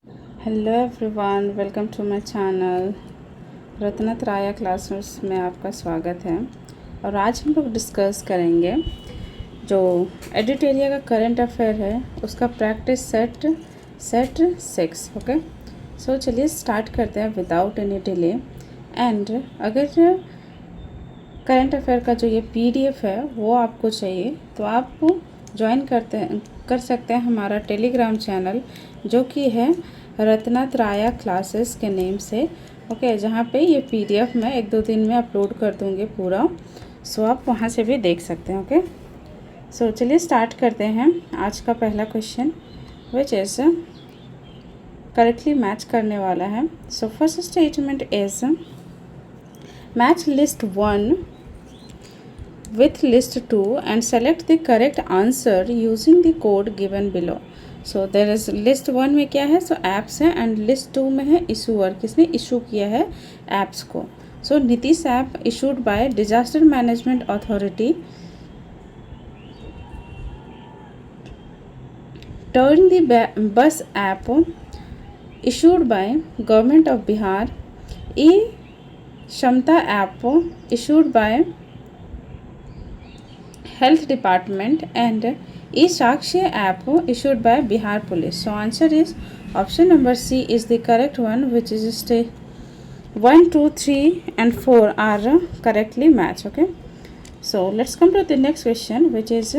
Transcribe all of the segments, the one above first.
Hello everyone, welcome to my channel. Ratnatraya classes में आपका स्वागत है। और आज हम लोग डिस्कस करेंगे जो एडिटोरिया का करंट अफेयर है उसका प्रैक्टिस सेट 6। ओके, सो चलिए स्टार्ट करते हैं विदाउट एनी डिले। एंड अगर करंट अफेयर का जो ये पीडीएफ है वो आपको चाहिए तो आप ज्वाइन कर सकते हैं हमारा टेलीग्राम चैनल, जो कि है रत्नत्राया क्लासेस के नेम से। ओके, जहाँ पे ये पीडीएफ मैं 1-2 दिन में अपलोड कर दूँगी पूरा, सो आप वहाँ से भी देख सकते हैं। ओके, सो चलिए स्टार्ट करते हैं। आज का पहला question which is correctly match करने वाला है। सो first statement is match list 1 with list 2 and select the correct answer using the code given below. So there is list 1 में क्या है, apps है, and list 2 में है issuer, किसने इशू किया है apps को। So Nitish app issued by disaster management authority, turn the bus app issued by government of Bihar, e Shamta app issued by Health Department, and e-Sakshi app issued by Bihar Police. So answer is option number C is the correct one, which is stage 1, 2, 3 and 4 are correctly matched. Okay, so let's come to the next question, which is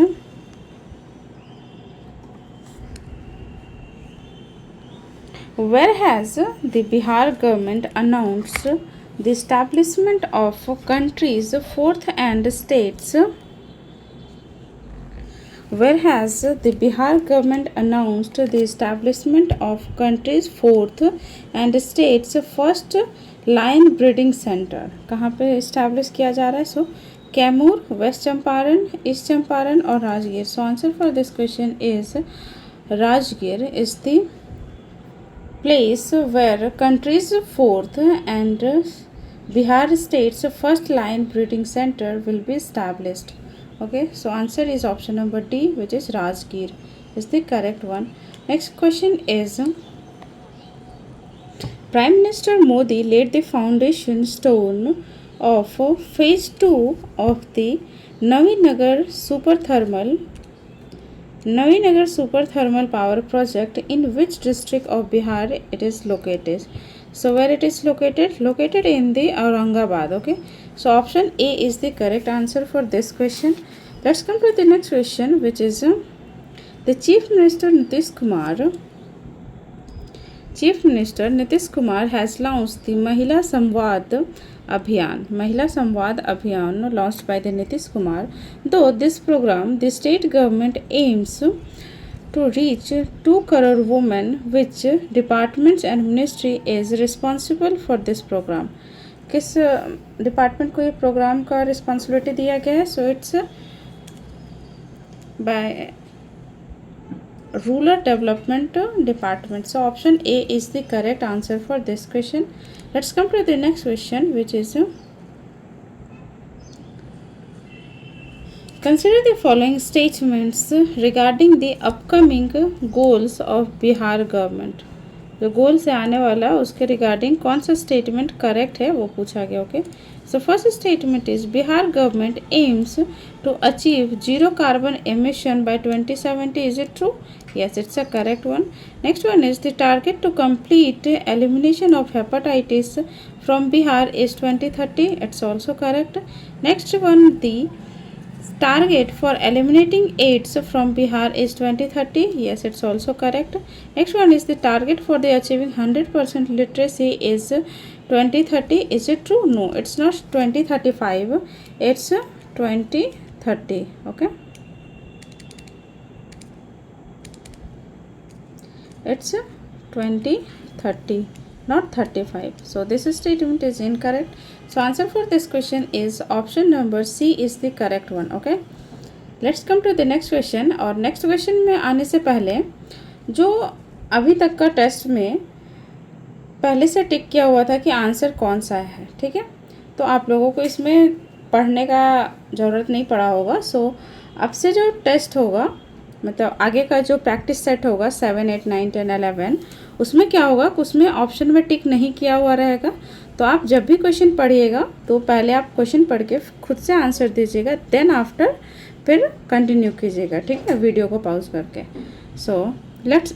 where has the Bihar government announced the establishment of country's fourth and states Where has the Bihar government announced the establishment of country's fourth and state's first lion breeding center? कहाँ पे establish किया जा रहा है? सो Kaimur, west Champaran, east Champaran और राजगीर। सो answer for this question is Rajgir is the place where country's fourth and Bihar state's first lion breeding center will be established. Okay, so answer is option number D, which is Rajgir is the correct one. Next question is Prime Minister Modi laid the foundation stone of phase 2 of the Navinagar super thermal power project in which district of Bihar it is located. So where it is located in the Aurangabad. Okay, so option A is the correct answer for this question. Let's come to the next question, which is the Chief Minister Nitish Kumar has launched the Mahila Samvad Abhiyan launched by the Nitish Kumar. Though this program, the state government aims to reach 2 crore women, which departments and ministry is responsible for this program? किस department को ये programme का responsibility दिया गया है? So it's by Rural Development Department. So option A is the correct answer for this question. Let's come to the next question, which is consider the following statements regarding the upcoming goals of Bihar government. जो गोल से आने वाला उसके regarding कौन सा statement correct है वो पूछा गया। Okay, so first statement is Bihar government aims to achieve zero carbon emission by 2070. Is it true? yes, it's a correct one. Next one is the target to complete elimination of hepatitis from Bihar is 2030. It's also correct. Next one, the target for eliminating AIDS from Bihar is 2030. Yes, it's also correct. Next one is the target for the achieving 100% literacy is 2030. Is it true? No, it's not 2035. It's 2030. Okay, it's 2030, not 35. So this statement is incorrect. So answer for this question is option number C is the correct one. Okay, let's come to the next question. और next question में आने से पहले जो अभी तक का test में पहले से टिक किया हुआ था कि आंसर कौन सा है, ठीक है, तो आप लोगों को इसमें पढ़ने का ज़रूरत नहीं पड़ा होगा। सो अब से जो टेस्ट होगा मतलब आगे का जो प्रैक्टिस सेट होगा 7, 8, 9, 10, 11, उसमें क्या होगा, उसमें ऑप्शन में टिक नहीं किया हुआ रहेगा। तो आप जब भी क्वेश्चन पढ़िएगा तो पहले आप क्वेश्चन पढ़ के खुद से आंसर दीजिएगा, देन आफ्टर फिर कंटिन्यू कीजिएगा, ठीक है, वीडियो को पॉज करके। So let's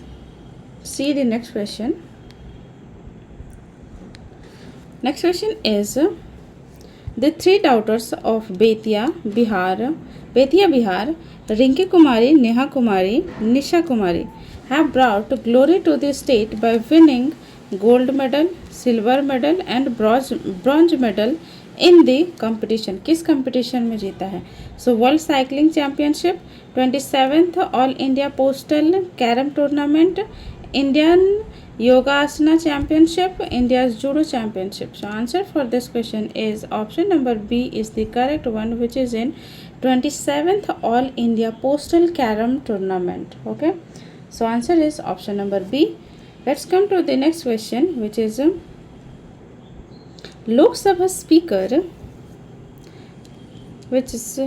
see the next question. Next question is The three daughters of Betia Bihar, Rinki Kumari, Neha Kumari, Nisha Kumari have brought glory to the state by winning gold medal, silver medal and bronze medal in the competition. किस competition में जीता है? So World Cycling Championship, 27th All India Postal Carom Tournament, Indian Yoga Asana Championship, India's Judo Championship. So answer for this question is option number B is the correct one, which is in 27th All India Postal Carom Tournament. Okay, so answer is option number B. Let's come to the next question, which is Lok Sabha Speaker, which is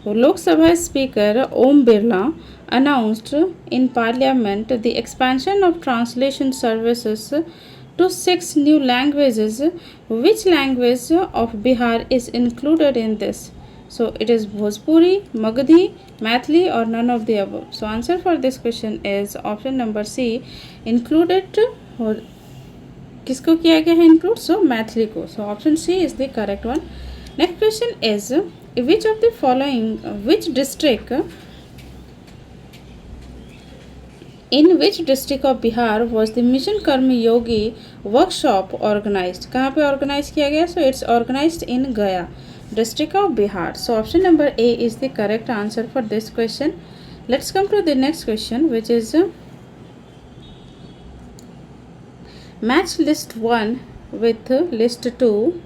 Lok Sabha Speaker Om Birla announced in Parliament the expansion of translation services to 6 new languages. Which language of Bihar is included in this? So it is Bhojpuri, Magadhi, Maithili or none of the above. So answer for this question is option number C, included. किसको किया गया है include? So Maithili को. So option C is the correct one. Next question is which of the following, which district, in which district of Bihar was the Mission Karma Yogi workshop organized? कहाँ पे organize किया गया? So it's organized in Gaya district of Bihar. So option number A is the correct answer for this question. Let's come to the next question, which is match list 1 with list 2.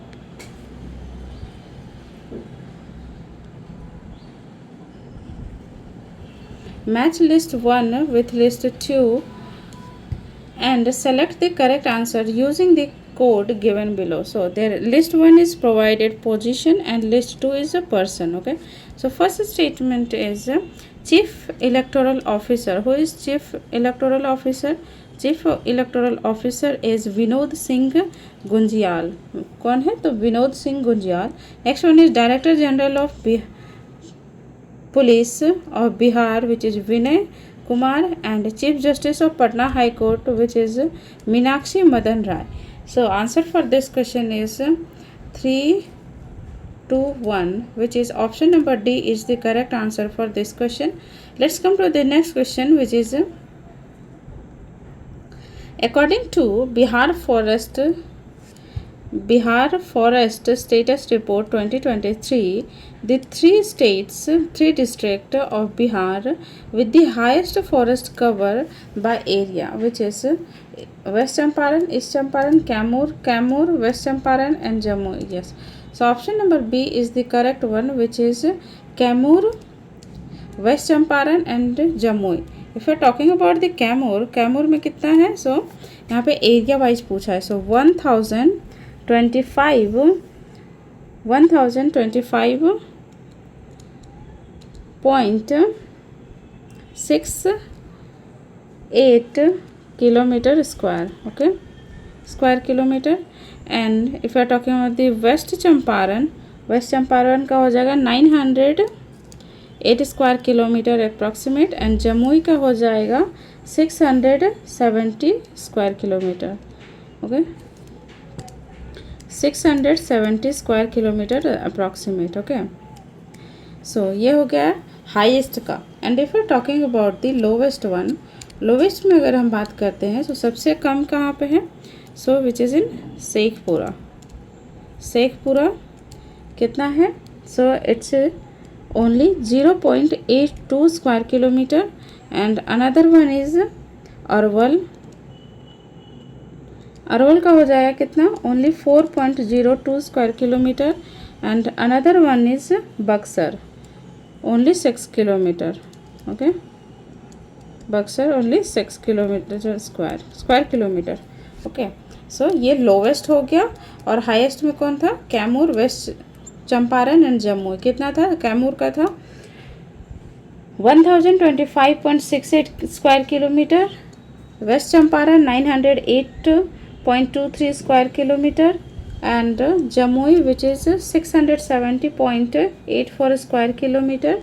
Match list 1 with list 2 and select the correct answer using the code given below. So there list 1 is provided position and list 2 is a person. Okay, so first statement is Chief Electoral Officer. Who is Chief Electoral Officer? Chief Electoral Officer is Vinod Singh Gunjal. कौन है? तो Vinod Singh Gunjiyal. Next one is Director General of Police of Bihar, which is Vinay Kumar, and Chief Justice of Patna High Court, which is Meenakshi Madan Rai. So answer for this question is 3, 2, 1, which is option number D is the correct answer for this question. Let's come to the next question, which is according to Bihar Forest Status Report 2023, the three districts of Bihar with the highest forest cover by area, which is West Champaran, East Champaran, Kaimur, West Champaran and Jammu. Yes. So option number B is the correct one, which is Kaimur, West Champaran and Jammu. If you are talking about the Kaimur में कितना है? So यहाँ पे area wise पूछा है. So 1025.68 kilometer square. Okay, square kilometer. And if you are talking about the West Champaran का हो जाएगा 908 square kilometre approximate, and Jamui का हो जाएगा 670 square kilometre. Okay, 670 square kilometre approximate. Okay, so ये हो गया हाईएस्ट का. And if you are talking about the lowest one, lowest में अगर हम बात करते हैं तो सबसे कम कहाँ पे है? सो विच इज़ इन शेखपुरा कितना है? So it's only 0.82 square kilometer, and another one is Arwal का हो जाएगा कितना? only 4.02 square kilometer, and another one is Buxar, only 6 kilometer. Okay, Buxar only 6 kilometer square kilometer. Okay, so ये lowest हो गया. और highest में कौन था? Kaimur, west Champaran and Jammu. कितना था? कैमूर का था 1025.68 square kilometer. West Champaran 908.23 square kilometer, and Jamui, which is 670.84 square kilometer,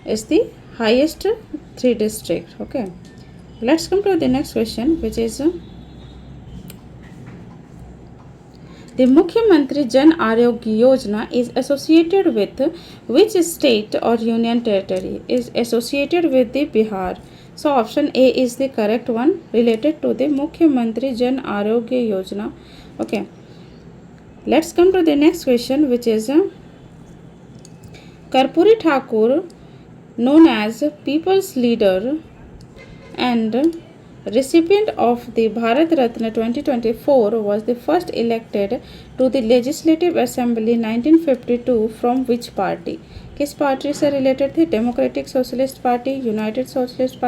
is the highest three district. Okay, let's come to the next question, which is the Mukhyamantri Jan Arogya Yojana is associated with which state or union territory? Is associated with the Bihar. So option A is the correct one, related to the Mukhyamantri Jan Arogya Yojana. Okay, let's come to the next question, which is Karpuri Thakur, known as People's Leader and recipient of the Bharat Ratna 2024, was the first elected to the Legislative Assembly 1952 from which party? किस party से related थे? Democratic socialist party, united socialist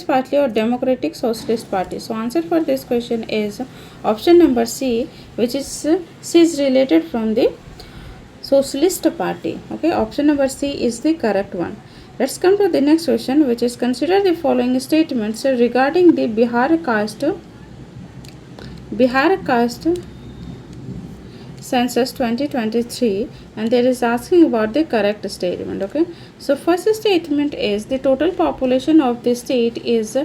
party और democratic socialist party. So answer for this question is option number C, which is related from the socialist party. Okay, option number C is the correct one. Let's come to the next question, which is consider the following statements regarding the Bihar caste census 2023, and there is asking about the correct statement. Okay, so first statement is the total population of the state is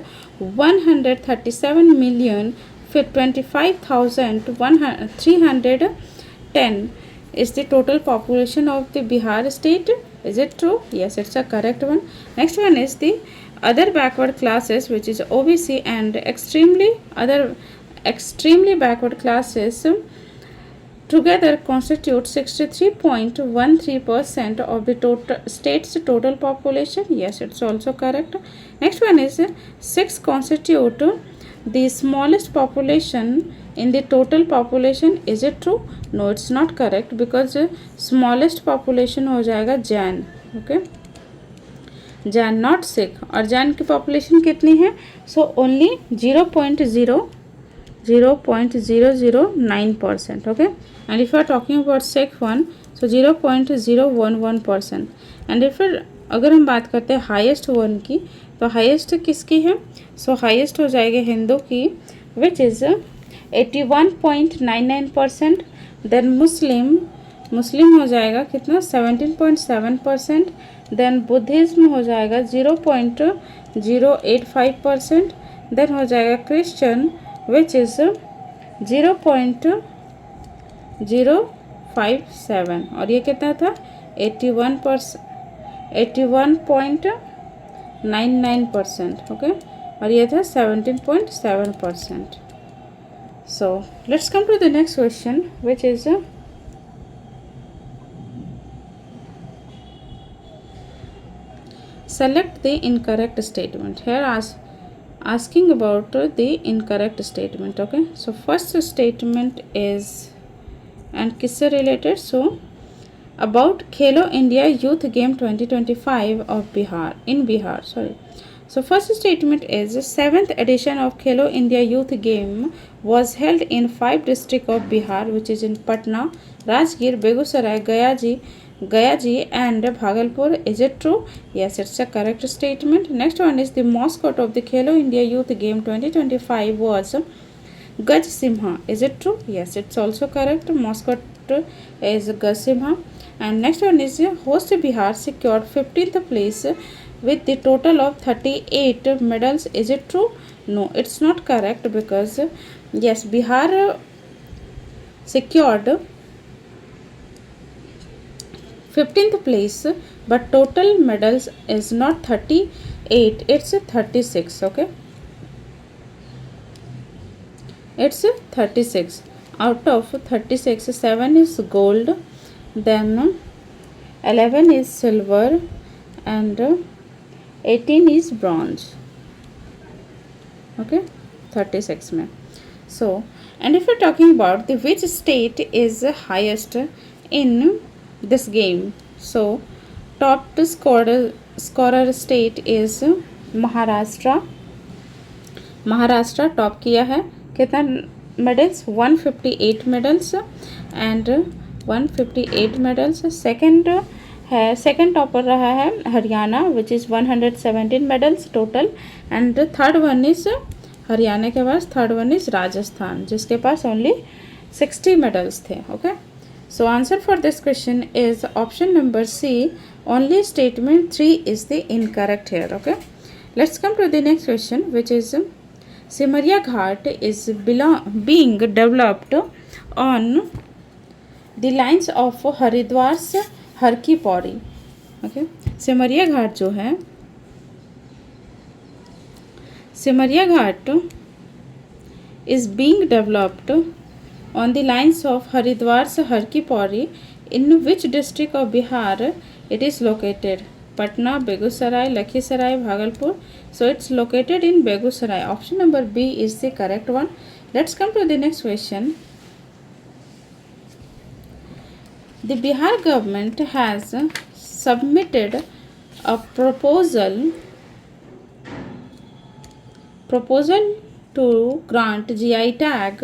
137,025,310 is the total population of the Bihar state. Is it true? Yes, it's a correct one. Next one is the other backward classes, which is OBC and extremely backward classes together constitute 63.13% of the state's total population. Yes, it's also correct. Next one is 6 constitute the smallest population in the total population. Is it true? No, it's not correct, because smallest population हो जाएगा Jain. Okay, Jain not Sikh. और जैन की population कितनी है? So only 0.009%. Okay, and if you are talking about Sikh one, so 0.011%. And if अगर हम बात करते हैं हाईएस्ट वन की, तो हाईएस्ट किसकी है? सो हाईएस्ट हो जाएगी हिंदू की, विच इज़ 81.99%. देन मुस्लिम हो जाएगा कितना? 17.7%. देन बुद्धिज़्म हो जाएगा 0.085%. देन हो जाएगा क्रिश्चियन, विच इज़ 0.057. और ये कितना था? 81.99%. ओके, और ये था 17.7%. So let's come to the next question, which is select the incorrect statement. Here asking about the incorrect statement. Okay, so first statement is, and किससे related? So about Khelo India Youth Game 2025 of Bihar. So first statement is 7th edition of Khelo India Youth Game was held in 5 districts of Bihar, which is in Patna, Rajgir, Begusarai, Gayaji and Bhagalpur. Is it true? Yes, it's a correct statement. Next one is the mascot of the Khelo India Youth Game 2025 was Gaj Simha. Is it true? Yes, it's also correct. Mascot is Gaj Simha. And next one is host Bihar secured 15th place with the total of 38 medals. Is it true? No, it's not correct, because yes, Bihar secured 15th place, but total medals is not 38, it's 36. Okay, it's 36. Out of 36, 7 is gold, then 11 is silver, and 18 is bronze. Okay, 36 में. So, and if you're talking about the which state is highest in this game, so top scorer state is Maharashtra top किया है. कितना medals? 158 medals and 158 medals. Second है second topper रहा है Haryana which is 117 medals total, and third one is Haryana के पास third one is Rajasthan जिसके पास ओनली 60 मेडल्स थे. Okay, so answer for this question is option number C, only statement 3 is the incorrect here. Okay, let's come to the next question which is Simaria Ghat is being developed on the lines of Haridwar से हर की Pauri. Okay, Simaria घाट जो है, सिमरिया घाट is being developed on the lines of Haridwar से हर की Pauri. In which district of Bihar it is located? Patna, Begusarai, Lakhisarai, Bhagalpur. So it's located in Begusarai. Option number B is the correct one. Let's come to the next question. The Bihar government has submitted a proposal to grant GI tag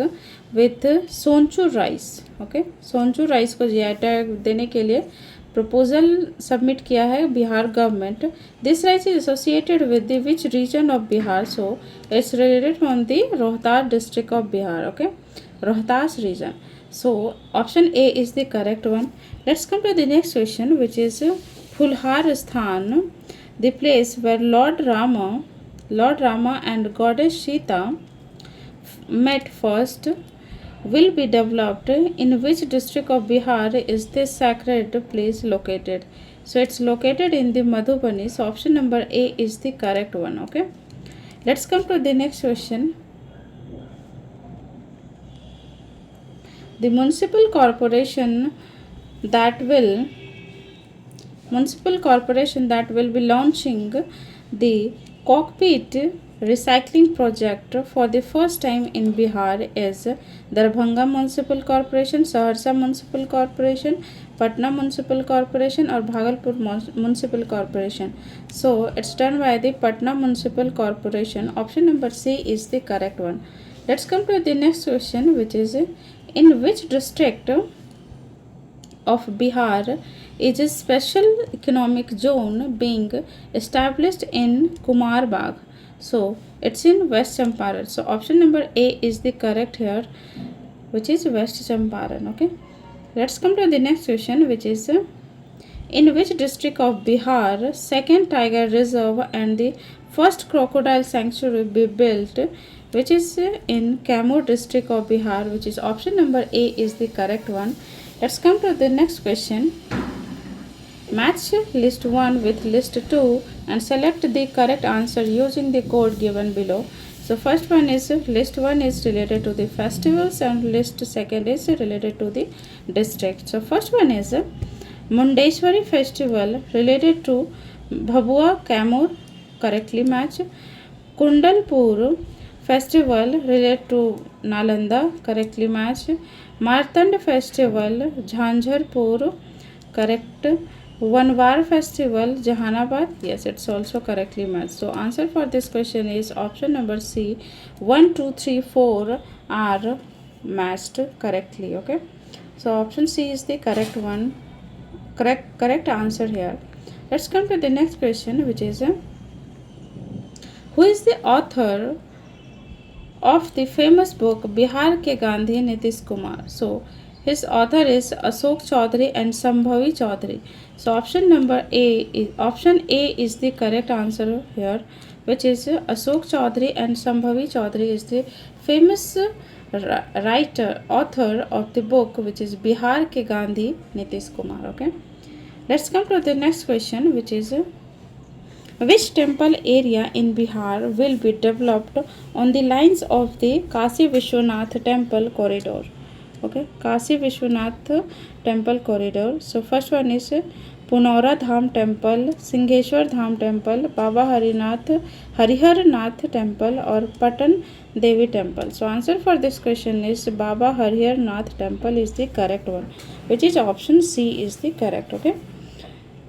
with Sonchu rice. Okay, Sonchu rice को GI tag देने के लिए proposal submit किया है Bihar government. This rice is associated with the which region of Bihar? So it's related from the Rohtas district of Bihar. Okay, Rohtas region. So option A is the correct one. Let's come to the next question which is Phulhar Sthan, the place where lord Rama and goddess Sita met first, will be developed. In which district of Bihar is this sacred place located? So it's located in the Madhubani. So option number A is the correct one. Okay, let's come to the next question. The municipal corporation that will be launching the cockpit recycling project for the first time in Bihar is Darbhanga Municipal Corporation, Saharsa Municipal Corporation, Patna Municipal Corporation और Bhagalpur Municipal Corporation. So it's done by the Patna Municipal Corporation. Option number C is the correct one. Let's come to the next question which is in which district of Bihar is a special economic zone being established in Kumar Bagh? So it's in West Champaran. So option number A is the correct here, which is West Champaran. Okay, let's come to the next question which is in which district of Bihar second tiger reserve and the first crocodile sanctuary be built, which is in Kaimur district of Bihar, which is option number A is the correct one. Let's come to the next question. Match list 1 with list 2 and select the correct answer using the code given below. So first one is list 1 is related to the festivals and list second is related to the district. So first one is Mundeshwari festival related to Bhabua Kaimur, correctly match. Kundalpur festival related to Nalanda, correctly match. Martand festival Jhanjharpur, correct. Vanwar festival Jahanabad, yes, it's also correctly matched. So answer for this question is option number C. 1, 2, 3, 4 are matched correctly. Okay, so option C is the correct one, correct answer here. Let's come to the next question which is who is the author of the famous book Bihar Ke Gandhi Nitish Kumar? So his author is Ashok Chaudhary and Sambhavi Chaudhary. So option A is the correct answer here, which is Ashok Chaudhary and Sambhavi Chaudhary is the famous author of the book which is Bihar Ke Gandhi Nitish Kumar. Okay, let's come to the next question which is which temple area in Bihar will be developed on the lines of the Kashi Vishwanath temple corridor? Okay, Kashi Vishwanath temple corridor. So first one is Punora Dham temple, Singheshwar Dham temple, Baba Harihar Nath temple or Patan Devi temple. So answer for this question is Baba Harihar Nath temple is the correct one, which is option C is the correct. Okay,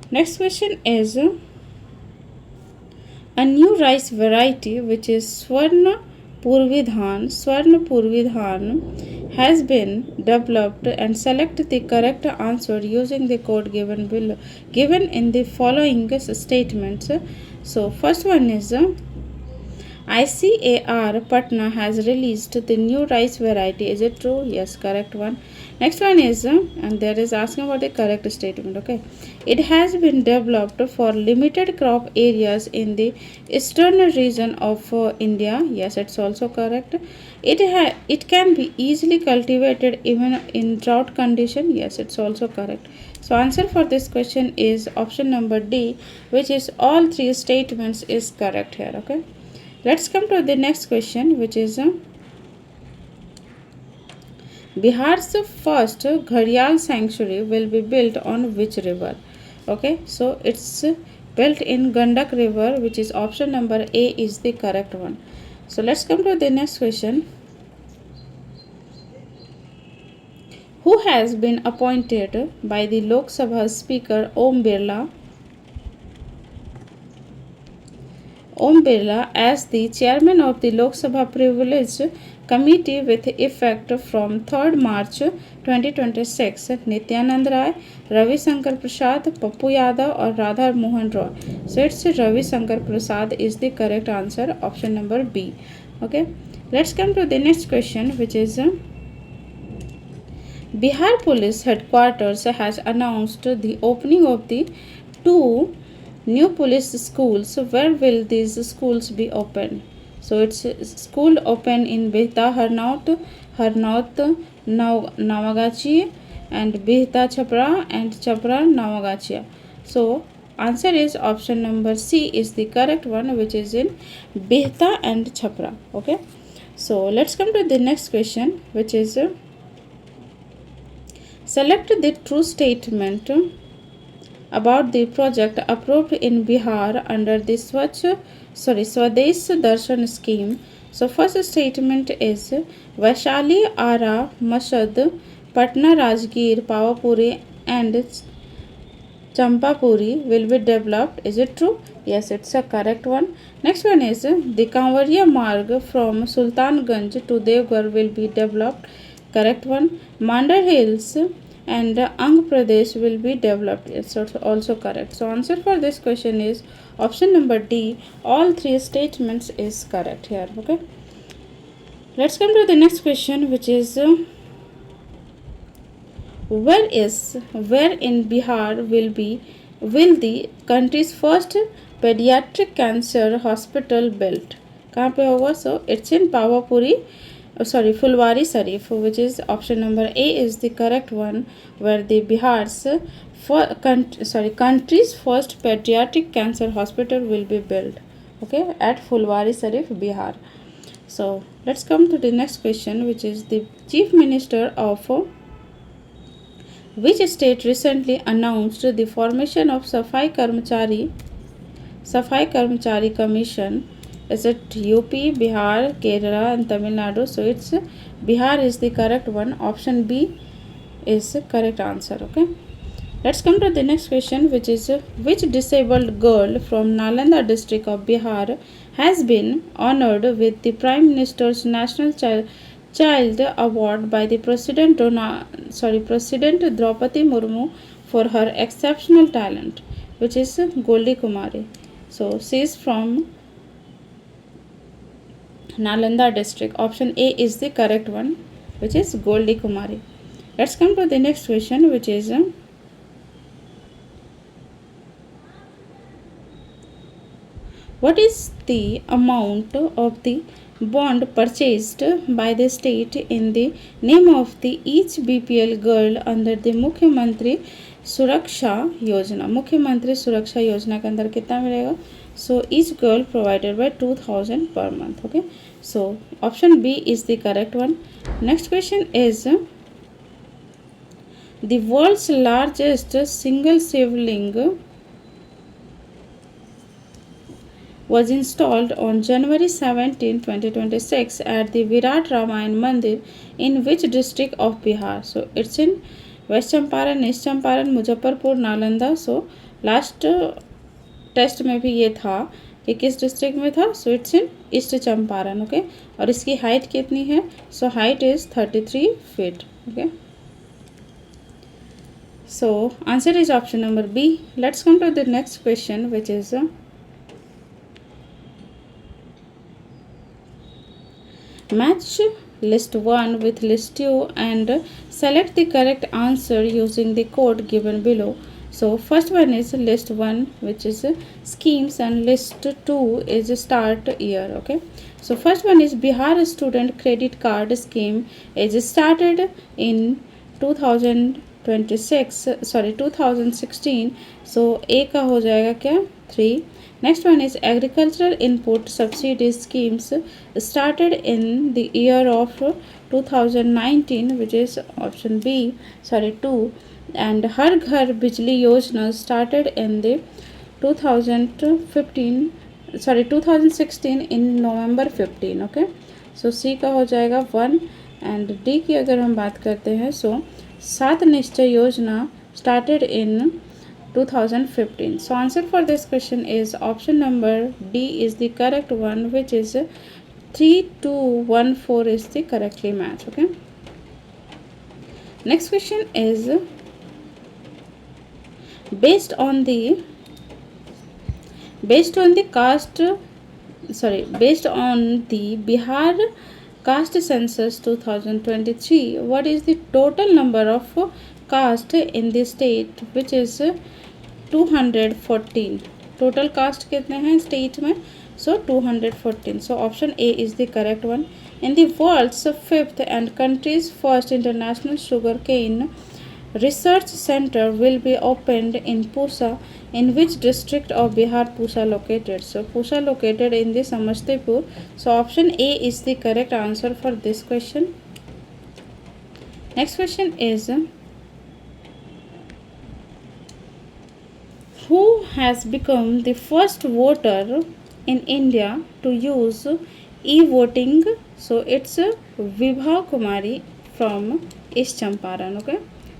next question is a new rice variety which is Swarna Purvi Dhan has been developed, and select the correct answer using the code given below, given in the following statements. So first one is ICAR Patna has released the new rice variety. Is it true? Yes, correct one. Next one is, and there is asking about the correct statement. Okay, it has been developed for limited crop areas in the eastern region of India. Yes, it's also correct. It can be easily cultivated even in drought condition. Yes, it's also correct. So answer for this question is option number D, which is all three statements is correct here. Okay. Let's come to the next question, which is Bihar's first Gharial sanctuary will be built on which river? Okay, so it's built in Gandak river, which is option number A is the correct one. So let's come to the next question. Who has been appointed by the Lok Sabha Speaker Om Birla as the chairman of the Lok Sabha Privilege Committee with effect from 3rd March 2026? Nityanand Rai, Ravi Shankar Prasad, Pappu Yadav or Radha Mohan Roy? So it's Ravi Shankar Prasad is the correct answer, option number B. Okay, let's come to the next question, which is Bihar Police Headquarters has announced the opening of the two new police schools. So where will these schools be open? So it's school open in Behta Harnaut Nawagachi, and Behta Chapra and Chapra Nawagachi. So answer is option number C is the correct one, which is in Behta and Chapra. Okay. So let's come to the next question, which is select the true statement about the project approved in Bihar under the Swadesh Darshan scheme. So first statement is Vaishali, Ara, Mashad, Patna, Rajgir, Pawapuri and Champapuri will be developed. Is it true? Yes, it's a correct one. Next one is the Kanwariya Marg from Sultanganj to Devgarh will be developed. Correct one. Mandar Hills and Andhra Pradesh will be developed. It's also correct. So answer for this question is option number D. All three statements is correct here. Okay. Let's come to the next question, which is where in Bihar will the country's first pediatric cancer hospital built? कहाँ पे होगा? So it's in Pawapuri. Fulwari Sarif, which is option number A is the correct one, where the country's first pediatric cancer hospital will be built. Okay, at Fulwari Sarif, Bihar. So let's come to the next question, which is the Chief Minister of which state recently announced the formation of Safai Karmachari Commission? Is it UP, Bihar, Kerala and Tamil Nadu? So it's Bihar is the correct one. Option B is the correct answer. Okay. Let's come to the next question, which is which disabled girl from Nalanda district of Bihar has been honored with the Prime Minister's National Child Award by the President Draupadi Murmu for her exceptional talent, which is Goldie Kumari. So she is from Nalanda district. Option A is the correct one, which is Goldie Kumari. Let's come to the next question, which is what is the amount of the bond purchased by the state in the name of the each BPL girl under the Mukhyamantri Suraksha Yojana? मुख्यमंत्री सुरक्षा योजना के अंदर कितना मिलेगा? So each girl provided by 2000 per month. Okay. So option B is the correct one. Next question is the world's largest single shivling was installed on January 17, 2026 at the Virat Ramayan Mandir in which district of Bihar? So it's in West Champaran, East Champaran, Muzaffarpur, Nalanda. So last test में भी ये था ये किस district में था? So it's in east Champaran. Okay, और इसकी हाइट कितनी है? So height is 33 feet. Okay, so answer is option number B. Let's come to the next question, which is match list 1 with list 2 and select the correct answer using the code given below. So first one is list 1, which is schemes, and list 2 is start year. Okay, so first one is Bihar student credit card scheme is started in 2016. So A का हो जाएगा क्या? 3. Next one is agricultural input subsidy schemes started in the year of 2019, which is option B, 2. And Har Ghar Bijli Yojana started in the 2016 in November 15. Okay, so C का हो जाएगा 1. And D की अगर हम बात करते हैं, सो 7 निश्चय योजना started in 2015. So answer for this question is option number D is the correct one, which is 3214 is the correctly match. Okay, next question is based on the Bihar caste census 2023, what is the total number of caste in the state, which is 214. Total caste कितने हैं state में? So 214. So option A is the correct one. In the world's 5th and country's first international sugarcane research center will be opened in Pusa. In which district of Bihar Pusa located? So Pusa located in the Samastipur. So option A is the correct answer for this question. Next question is who has become the first voter in India to use e-voting? So it's Vibha Kumari from East Champaran. Okay,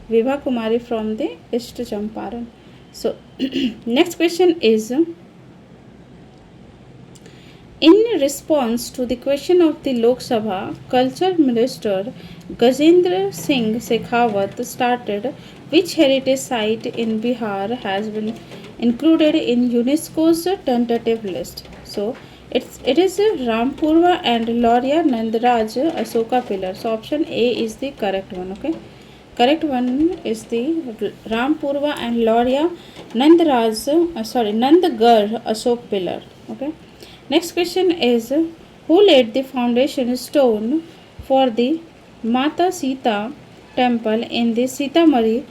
Vibha Kumari from the East Champaran. So next question is in response to the question of the Lok Sabha, Culture Minister Gajendra Singh Shekhawat started which heritage site in Bihar has been included in UNESCO's tentative list? So it is Rampurva and Lauria Nandaraj Asoka pillar. So option A is the correct one. Okay, correct one is the Rampurva and Lauria Nandagar Ashok pillar. Okay, next question is who laid the foundation stone for the Mata Sita temple in the Sitamarhi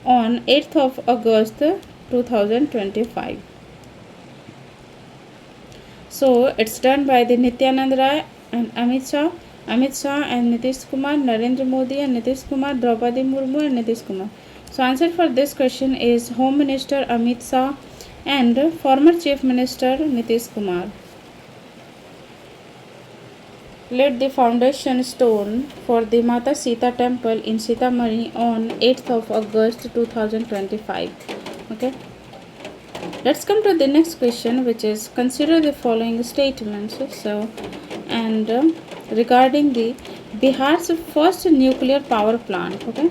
on 8th of August 2025? So it's done by the Nityanand Rai and Amit Shah and Nitish Kumar, Narendra Modi and Nitish Kumar, Draupadi Murmu and Nitish Kumar. So answer for this question is Home Minister Amit Shah and former Chief Minister Nitish Kumar laid the foundation stone for the Mata Sita temple in Sitamarhi on 8th of August 2025. Okay, let's come to the next question, which is consider the following statements. So and regarding the Bihar's first nuclear power plant. Okay,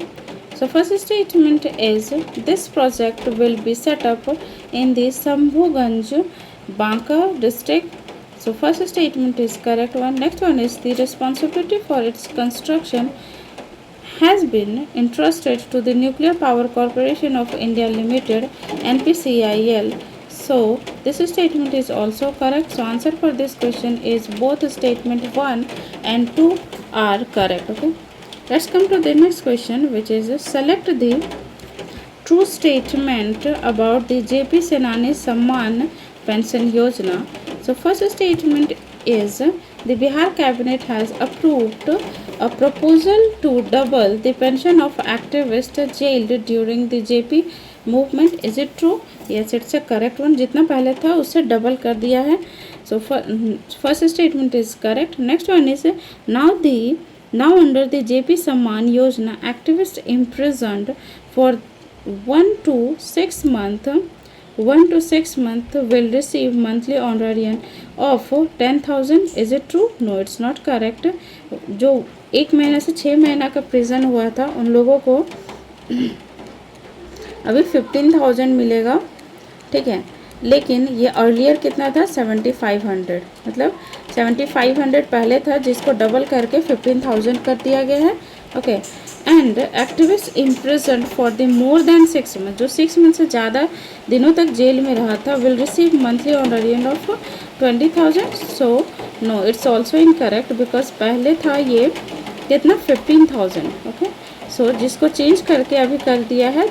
so first statement is this project will be set up in the Sambhuganj Banka district. So first statement is correct one. Next one is the responsibility for its construction has been entrusted to the Nuclear Power Corporation of India Limited, NPCIL. So this statement is also correct. So answer for this question is both statement 1 and 2 are correct. Okay, let's come to the next question, which is select the true statement about the JP Senani Samman Pension Yojana. So first statement is the Bihar cabinet has approved a proposal to double the pension of activists jailed during the JP movement. Is it true? Yes, it's a correct one. जितना पहले था उससे double कर दिया है. So first statement is correct. Next one is now under the JP Samman Yojana, activists imprisoned for 1 to 6 months 1 to 6 month will receive monthly honorarium of 10,000. Is it true? No, it's not correct. जो 1 महीना से 6 महीना का prison हुआ था उन लोगों को अभी 15,000 मिलेगा, ठीक है। लेकिन ये अर्लियर कितना था 7,500, मतलब 7,500 पहले था जिसको डबल करके 15,000 कर दिया गया है, okay. And activist imprison for the more than 6 month, जो 6 मंथ से ज़्यादा दिनों तक जेल में रहा था, will receive monthly honorarium of 20,000। So no, it's also incorrect because पहले था ये कितना 15,000, ओके। सो जिसको चेंज करके अभी कर दिया है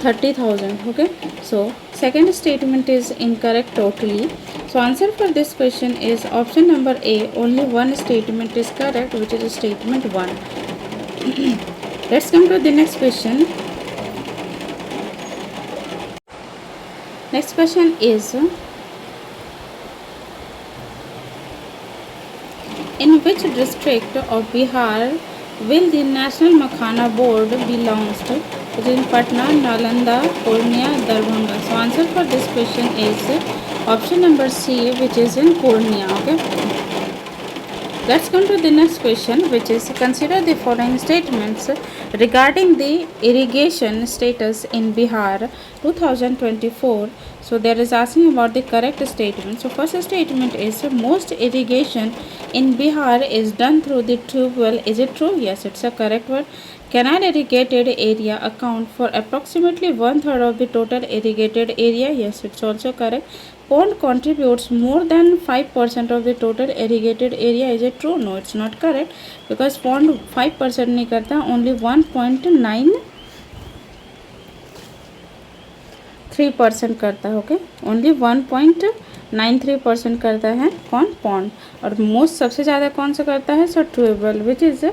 30,000, okay. So second statement is incorrect totally. So answer for this question is option number A. Only one statement is correct, which is statement 1. Let's come to the next question. Next question is, in which district of Bihar will the National Makhana Board be launched? It is in Patna, Nalanda, Purnia, Darbhanga. So answer for this question is option number C, which is in Purnia, okay. Let's come to the next question, which is consider the following statements regarding the irrigation status in Bihar 2024. So there is asking about the correct statement. So first statement is most irrigation in Bihar is done through the tube well. Is it true? Yes, it's a correct one. Canal irrigated area account for approximately 1/3 of the total irrigated area. Yes, it's also correct. Pond contributes more than 5% of the total irrigated area. Is it true? No, it's not correct because pond 5% नहीं करता, only 1.93% करता है, okay. Only 1.93% करता है कौन? Pond. और most सबसे ज़्यादा कौन सा करता है? सो tubewell, which is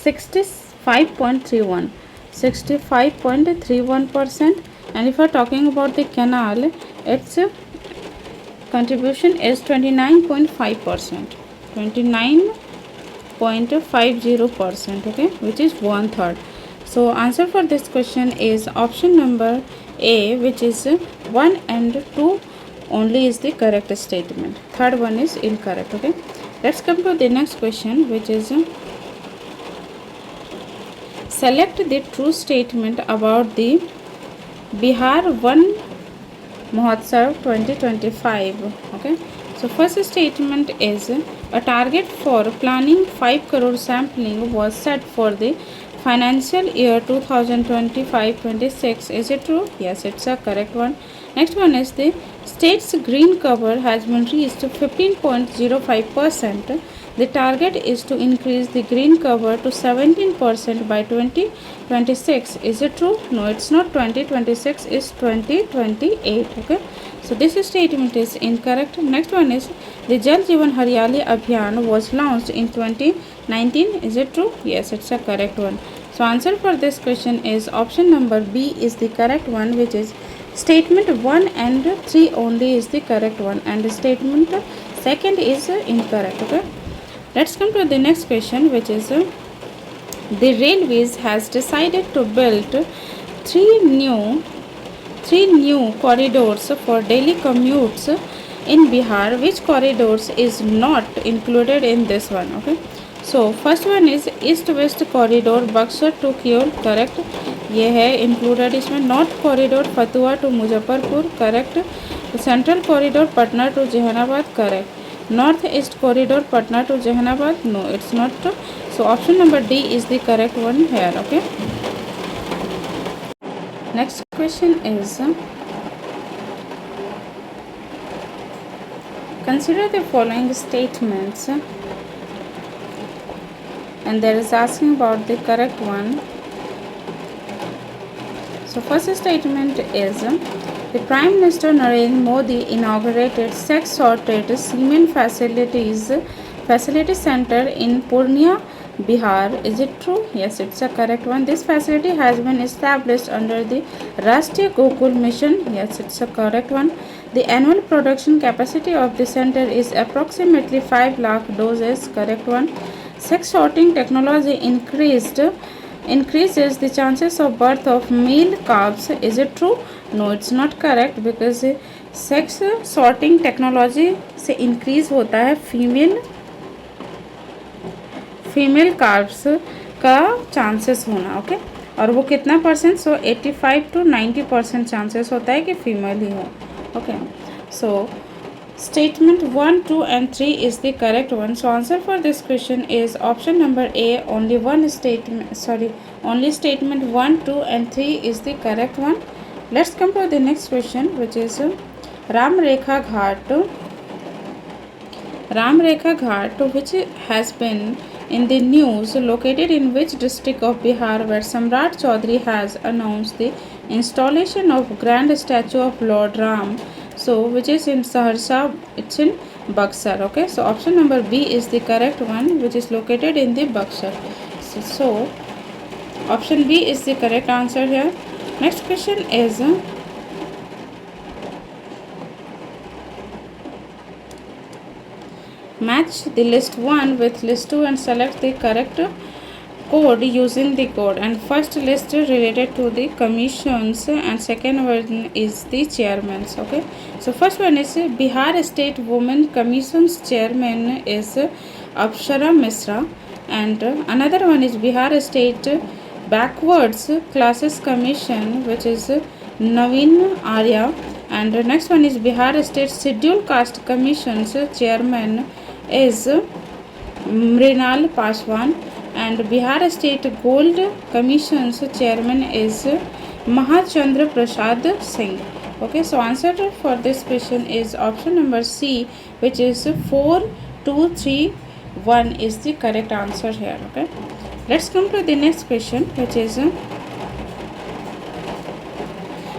65.31%. And if you are talking about the canal, its contribution is 29.5%, 29.50%, okay, which is 1/3. So answer for this question is option number A, which is 1 and 2 only is the correct statement. Third one is incorrect, okay. Let's come to the next question, which is select the true statement about the Bihar One Mahotsav 2025, okay. So first statement is a target for planning 5 crore sampling was set for the financial year 2025-26. Is it true? Yes, it's a correct one. Next one is the state's green cover has been reached 15.05%. The target is to increase the green cover to 17% by 2026. Is it true? No, it's not 2026, it's 2028, okay. So this statement is incorrect. Next one is the Jal Jeevan Haryali Abhiyan was launched in 2019. Is it true? Yes, it's a correct one. So answer for this question is option number B is the correct one, which is statement 1 and 3 only is the correct one, and statement second is incorrect, okay. Let's come to the next question, which is the railways has decided to build three new corridors for daily commutes in Bihar. Which corridors is not included in this one, okay. So first one is east west corridor Buxar to Kyol, correct, ये है included इसमें. North corridor Fatuha to Muzaffarpur, correct. Central corridor Patna to Jahanabad, correct. North east corridor Patna to Jahanabad, no, it's not. So option number D is the correct one here, okay. Next question is consider the following statements and there is asking about the correct one. So first statement is the Prime Minister Narendra Modi inaugurated sex sorted semen facility center in Purnia, Bihar. Is it true? Yes, it's a correct one. This facility has been established under the Rashtriya Gokul Mission. Yes, it's a correct one. The annual production capacity of the center is approximately 5 lakh doses, correct one. Sex sorting technology increased increases the chances of birth of male calves. Is it true? No, it's not correct because sex sorting technology से increase होता है female carbs का chances होना. Okay और वो कितना percent? So 85 to 90% chances होता है कि फीमेल ही हो. Okay so statement 1, 2 and 3 is the correct one. So answer for this question is option number A. Only statement 1, 2 and 3 is the correct one. Let's come to the next question, which is Ram Rekha Ghat, which has been in the news, located in which district of Bihar, where Samrat Chaudhary has announced the installation of grand statue of Lord Ram. So which is in Saharsa, it's in Buxar. Okay, so option number B is the correct one, which is located in the Buxar. So option B is the correct answer here. Next question is match the list 1 with list 2 and select the correct code using the code. And first list related to the commissions and second one is the chairmans. Okay, so first one is Bihar State Women Commission's chairman is Apshara Misra, and another one is Bihar State Backwards Classes Commission, which is Naveen Arya, and next one is Bihar State Scheduled Caste Commission's chairman is Mrinal Paswan, and Bihar State Gold Commission's chairman is Mahachandra Prasad Singh. Okay, so answer for this question is option number C, which is 4, 2, 3, 1 is the correct answer here. Okay, let's come to the next question, which is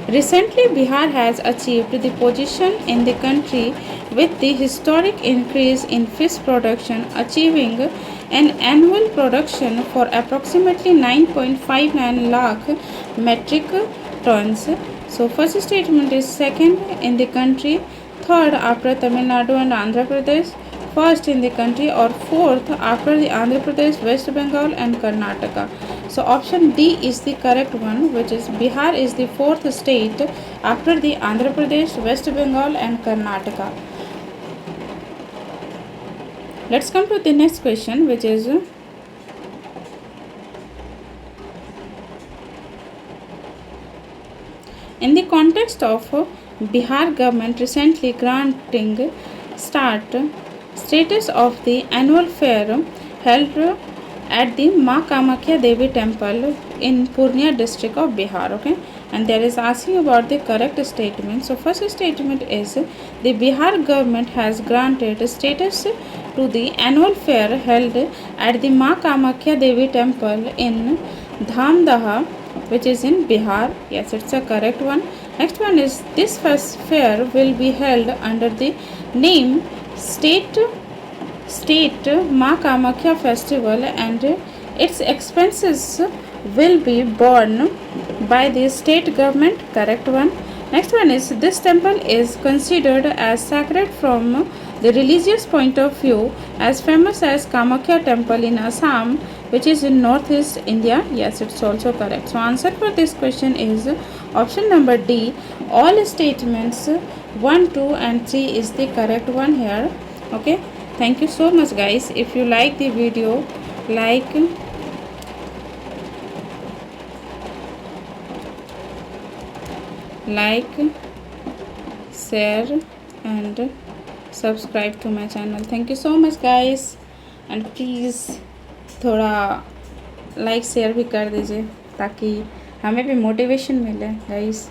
recently Bihar has achieved the position in the country with the historic increase in fish production, achieving an annual production for approximately 9.59 lakh metric tons. So first statement is second in the country, third after Tamil Nadu and Andhra Pradesh, first in the country, or fourth after the Andhra Pradesh, West Bengal and Karnataka. So option D is the correct one, which is Bihar is the fourth state after the Andhra Pradesh, West Bengal and Karnataka. Let's come to the next question, which is in the context of Bihar government recently granting status of the annual fair held at the Ma Kamakhya Devi temple in Purnia district of Bihar. Okay, and there is asking about the correct statement. So first statement is the Bihar government has granted status to the annual fair held at the Ma Kamakhya Devi temple in Dhamdaha, which is in Bihar. Yes, it's a correct one. Next one is this first fair will be held under the name State Ma Kamakhya Festival, and its expenses will be borne by the state government. Correct one. Next one is this temple is considered as sacred from the religious point of view, as famous as Kamakhya temple in Assam, which is in northeast India. Yes, it's also correct. So answer for this question is option number D. All statements 1, 2 and 3 is the correct one here. Okay, thank you so much guys. If you like the video, like, share and subscribe to my channel. Thank you so much guys, and please थोड़ा like share भी कर दीजिए ताकि हमें भी motivation मिले guys.